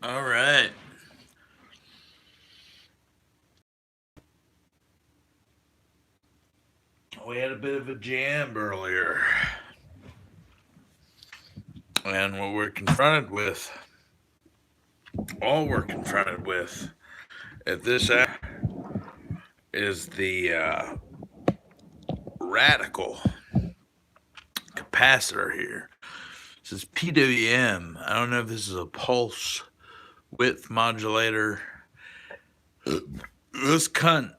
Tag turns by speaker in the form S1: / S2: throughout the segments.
S1: All right. We had a bit of a jam earlier, and what we're confronted with, all we're confronted with at this hour, is the radical capacitor here. This is PWM. I don't know if this is a pulse width modulator. This cunt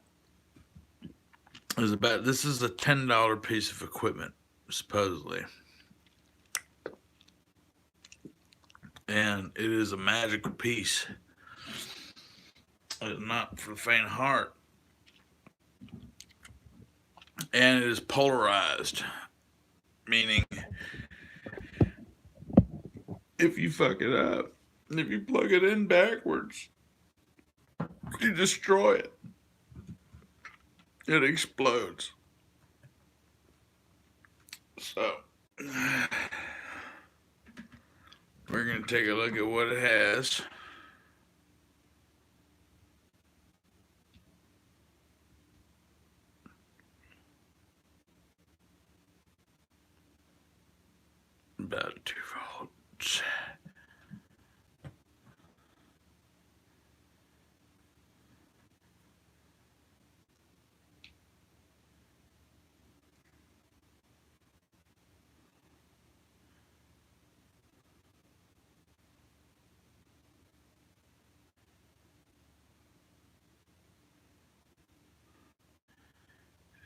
S1: this is a $10 piece of equipment, supposedly. And it is a magical piece. It's not for the faint of heart. And it is polarized, meaning if you fuck it up, if you plug it in backwards, you destroy it. It explodes. So, we're going to take a look at what it has. About 2 volts.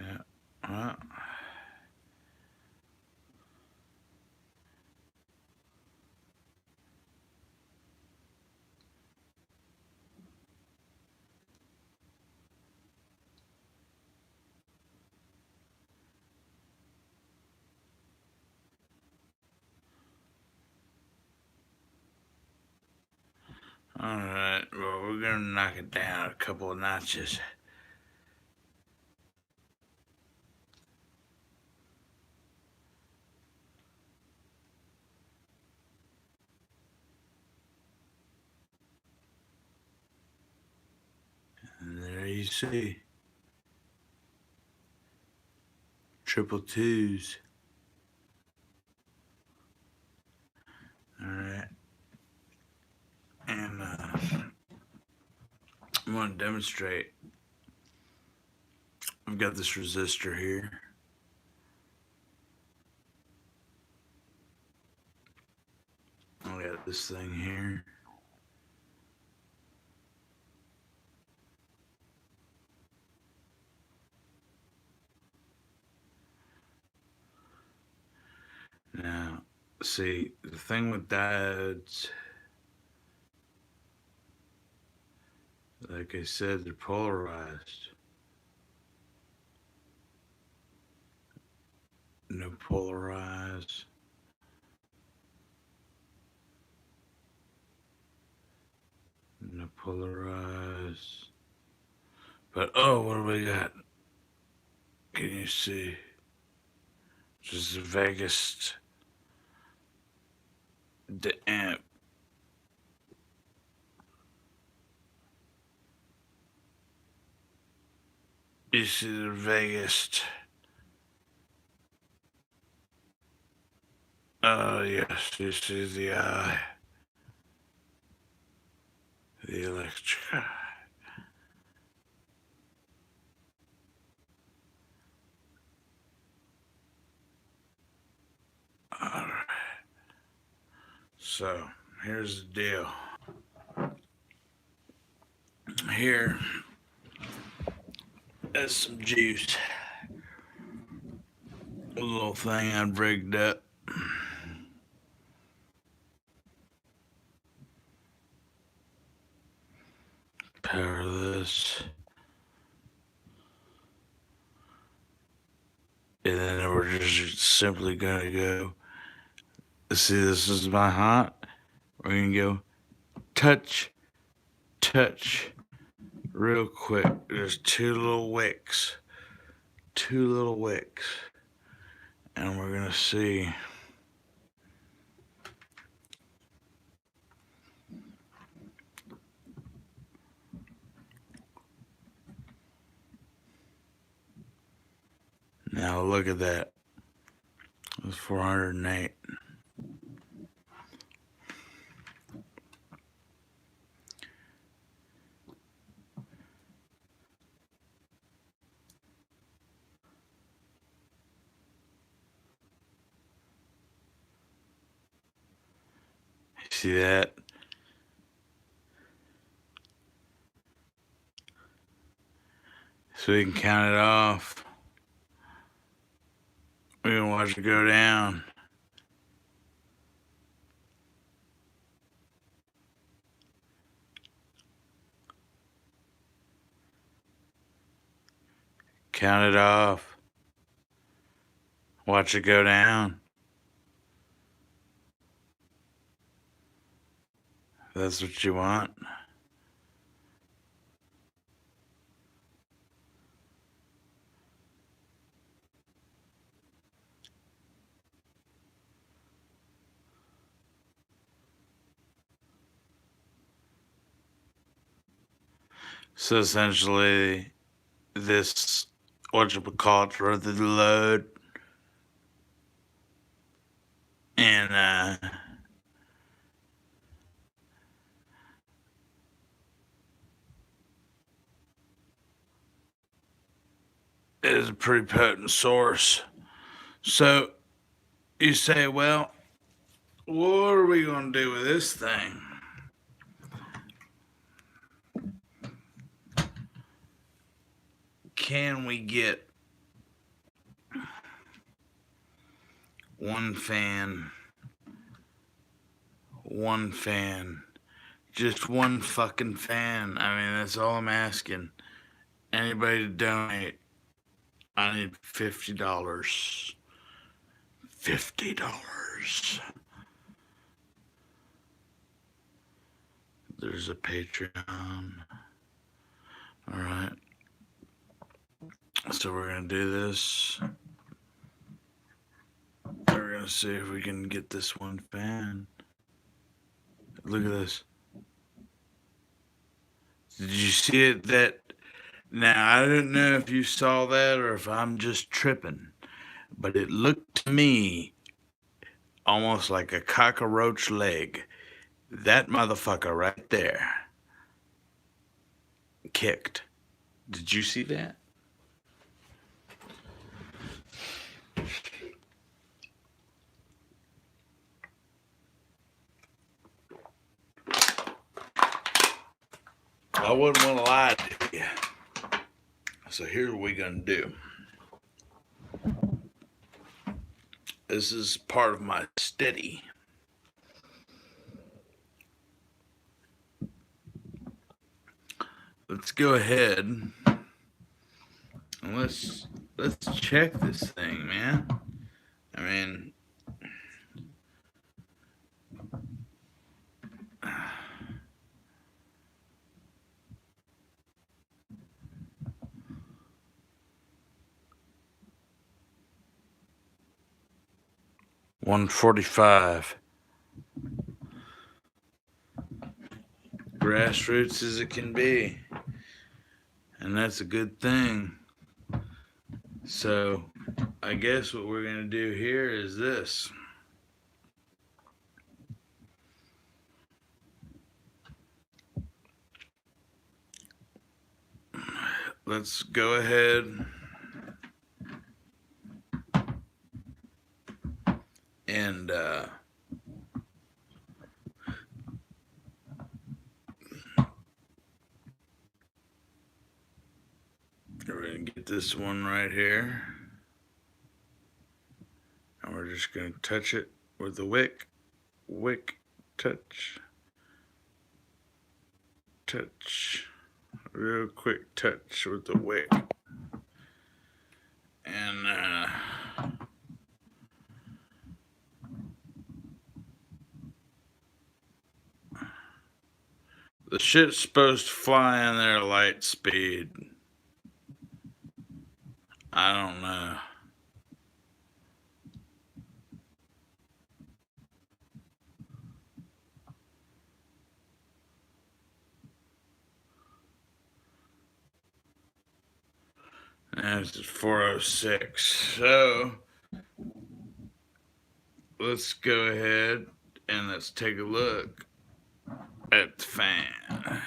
S1: Yeah. Well, alright. Well, we're going to knock it down a couple of notches. And there you see. Triple twos. Alright. And I'm going to demonstrate. I've got this resistor here. I got this thing here. Now, see, the thing with diodes, like I said, they're polarized. No polarized. No polarized. But oh, what do we got? Can you see? This is the vaguest. The amp. You see the vaguest. Oh yes, you see the eye. The electric eye. Alright. So here's the deal. Here is some juice. A little thing I've rigged up. Power this. And then we're just simply gonna go. See, this is my hot. We're gonna go touch, touch, real quick. There's two little wicks. Two little wicks. And we're gonna see. Oh, look at that. It was 408. See that? So we can count it off. We can watch it go down. Count it off. Watch it go down. That's what you want. So essentially, this whatchamacallit run through the load, and it is a pretty potent source. So you say, well, what are we gonna do with this thing? Can we get one fan, just one fucking fan? I mean, that's all I'm asking. Anybody to donate, I need $50. $50. There's a Patreon. All right. So we're going to do this. We're going to see if we can get this one fan. Look at this. Did you see it? Now, I don't know if you saw that or if I'm just tripping, but it looked to me almost like a cockroach leg. That motherfucker right there kicked. Did you see that? I wouldn't want to lie to you. So here's what we're going to do. This is part of my steady. Let's go ahead and let's check this thing, man. I mean, $145. Grassroots as it can be. And that's a good thing. So I guess what we're going to do here is this. Let's go ahead and we're going to get this one right here. And we're just going to touch it with the wick. Wick, touch. Touch. Real quick touch with the wick. And the shit's supposed to fly in there at light speed. I don't know. And it's 4:06. So let's go ahead and let's take a look at the fan.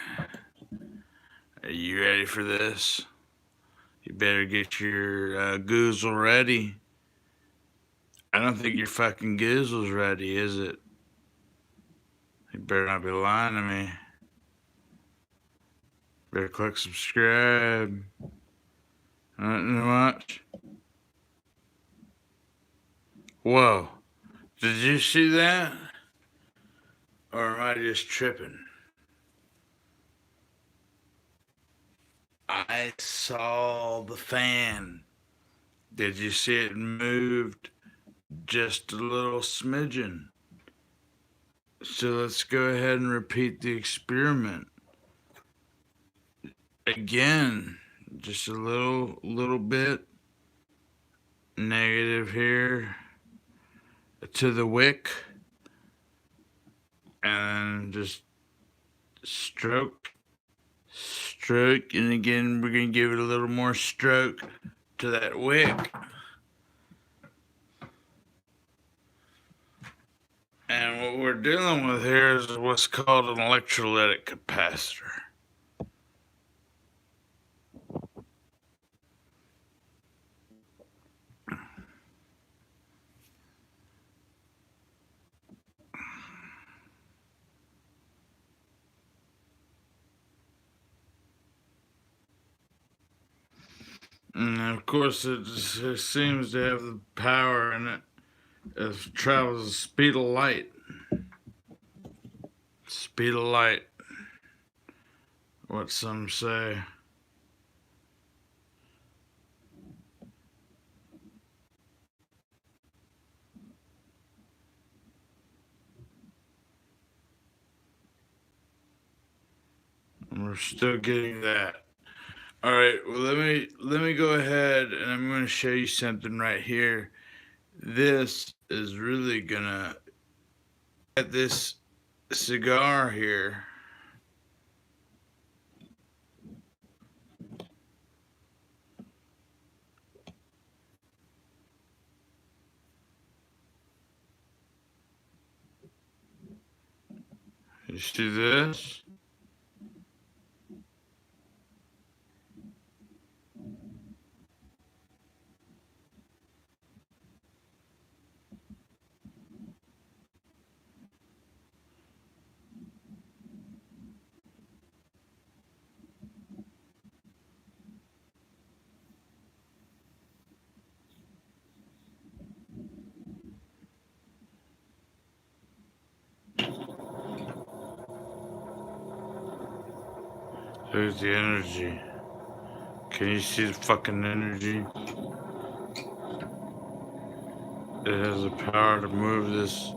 S1: Are you ready for this? You better get your goozle ready. I don't think your fucking goozle's ready, is it? You better not be lying to me. Better click subscribe. Nothing much. Whoa. Did you see that? Or am I just tripping? I saw the fan. Did you see it moved just a little smidgen? So let's go ahead and repeat the experiment. Again, just a little bit negative here to the wick, and just stroke, and again we're gonna give it a little more stroke to that wick. And what we're dealing with here is what's called an electrolytic capacitor. And of course, it seems to have the power in it. It travels the speed of light. Speed of light. What some say. And we're still getting that. All right. Well, let me go ahead and I'm going to show you something right here. This is really gonna get this cigar here. You see this? There's the energy. Can you see the fucking energy? It has the power to move this.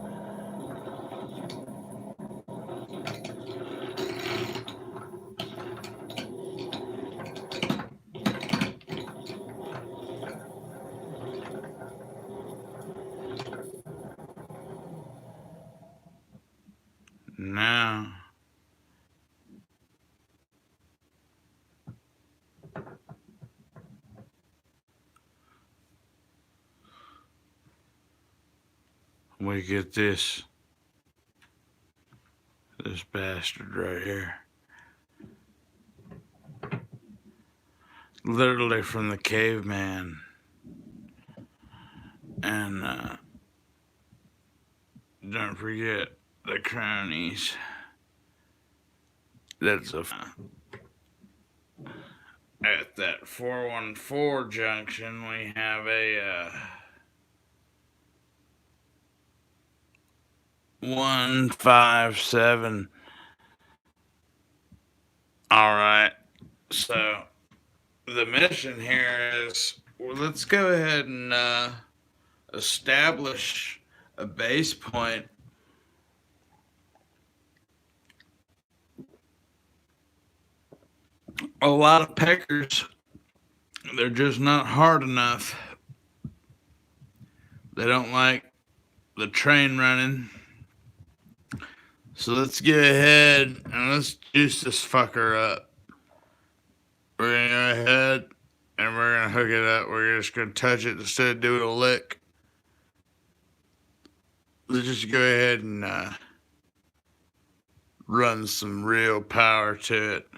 S1: Now, we get this bastard right here. Literally from the caveman. And don't forget the cronies. That's at that 414 junction we have a 157. All right. So the mission here is, well, let's go ahead and establish a base point. A lot of peckers, they're just not hard enough. They don't like the train running. So let's go ahead and let's juice this fucker up. We're going to go ahead and we're going to hook it up. We're just going to touch it instead of doing a lick. Let's just go ahead and run some real power to it.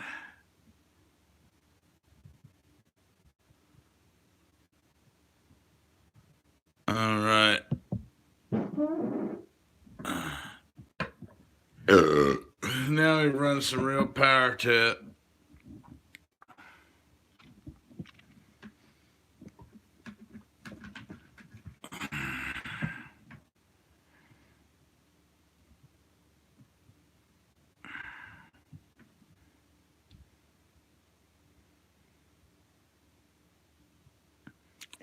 S1: All right. Now we run some real power to it.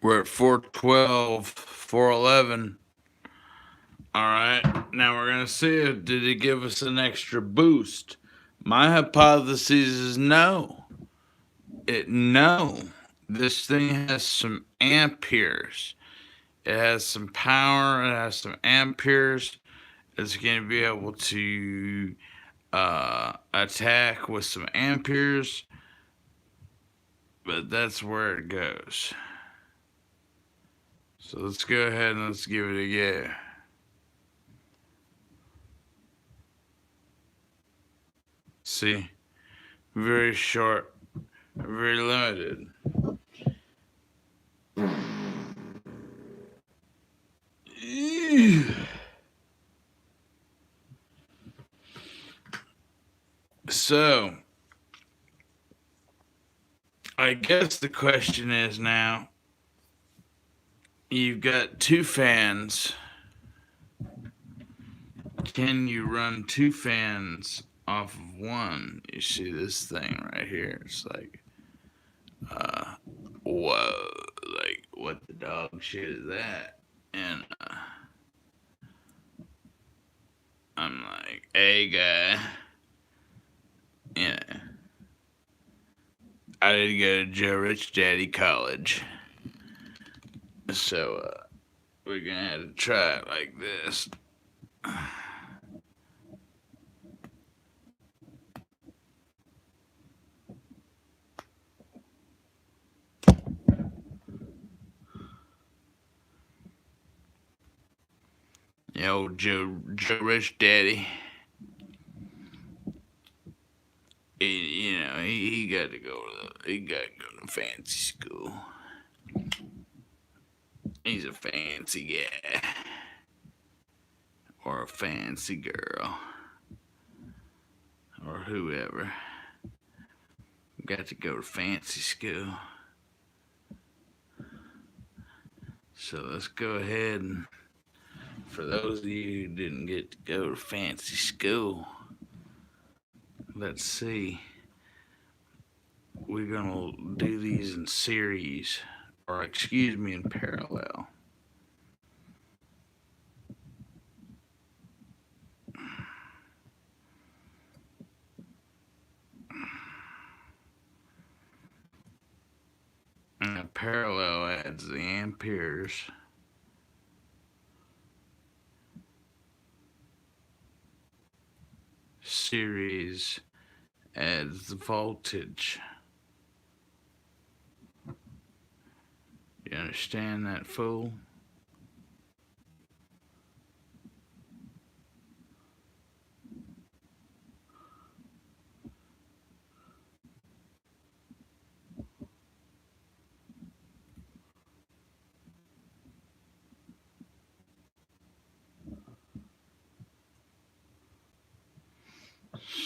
S1: We're at 412, 411. All right, now we're going to see if did it give us an extra boost. My hypothesis is no. No. This thing has some amperes. It has some power. It has some amperes. It's going to be able to attack with some amperes. But that's where it goes. So let's go ahead and let's give it a go. See, very short, very limited. So, I guess the question is now, you've got two fans. Can you run two fans off of one? You see this thing right here. It's like, whoa, like, what the dog shit is that? And I'm like, hey, guy. Yeah. I did go to Joe Rich Daddy College. So, we're gonna have to try it like this. The old Joe Rich Daddy. He got to go to fancy school. He's a fancy guy. Or a fancy girl. Or whoever. Got to go to fancy school. So let's go ahead and, for those of you who didn't get to go to fancy school, let's see. We're gonna do these in series, or excuse me, in parallel. And a parallel adds the amperes. Series adds the voltage. You understand that, fool?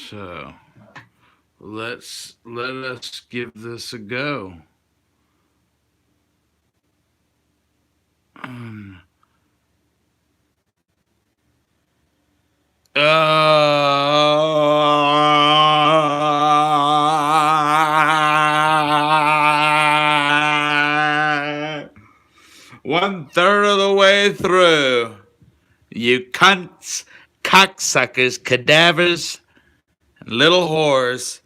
S1: So let us give this a go. One third of the way through. You cunts, cocksuckers, cadavers, and little whores.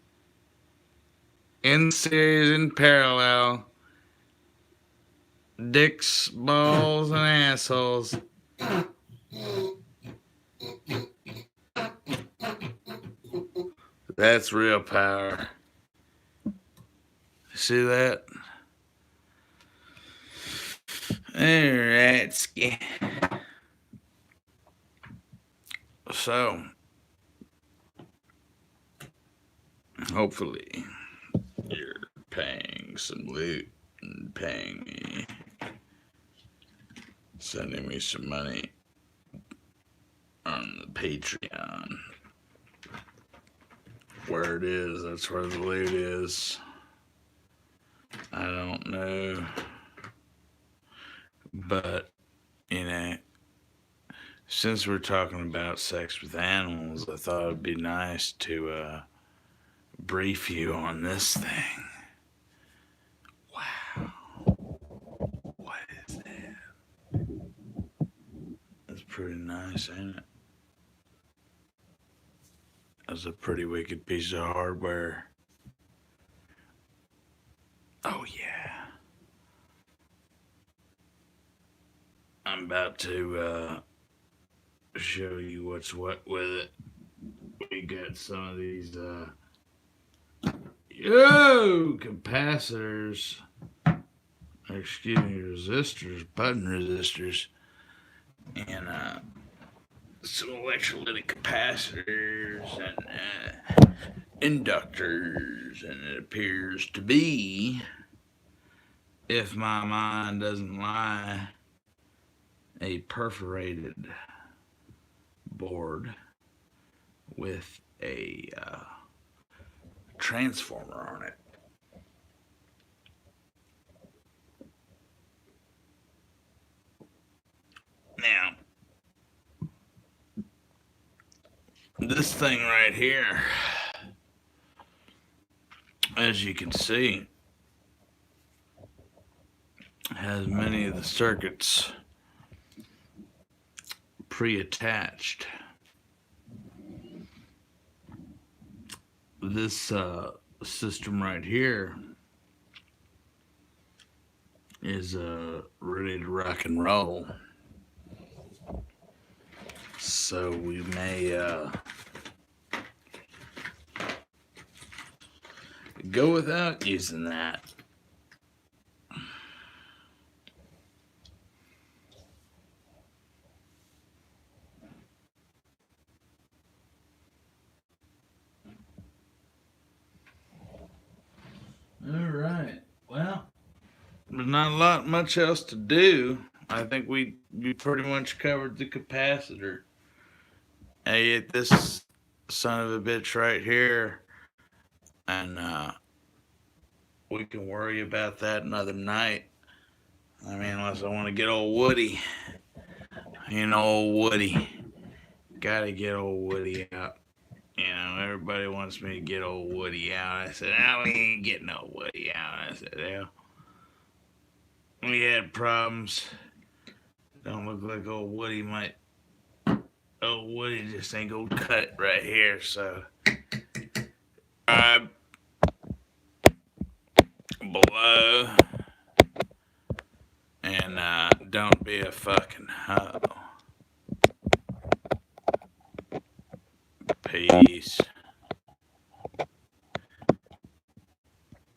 S1: In series, in parallel. Dicks, balls, and assholes. That's real power. See that? Alright, so hopefully you're paying some loot and paying me, sending me some money on the Patreon. Where it is, that's where the loot is. I don't know. But, you know, since we're talking about sex with animals, I thought it'd be nice to brief you on this thing. Wow. What is that? That's pretty nice, ain't it? That's a pretty wicked piece of hardware. Oh, yeah. I'm about to show you what's what with it. We got some of these capacitors. Excuse me, resistors, button resistors, and some electrolytic capacitors and inductors, and it appears to be, if my mind doesn't lie, a perforated board with a transformer on it. Now, this thing right here, as you can see, has many of the circuits pre-attached. This system right here is ready to rock and roll. So we may go without using that. All right. Well, there's not much else to do. I think we pretty much covered the capacitor. I get this son of a bitch right here, and we can worry about that another night. I mean, unless I want to get old Woody. You know, old Woody. Gotta get old Woody out. You know, everybody wants me to get old Woody out. I said, no, we ain't getting old Woody out. I said, well, we had problems. Don't look like old Woody might. Old Woody just ain't gonna cut it right here, so. Below. And don't be a fucking hoe. Peace.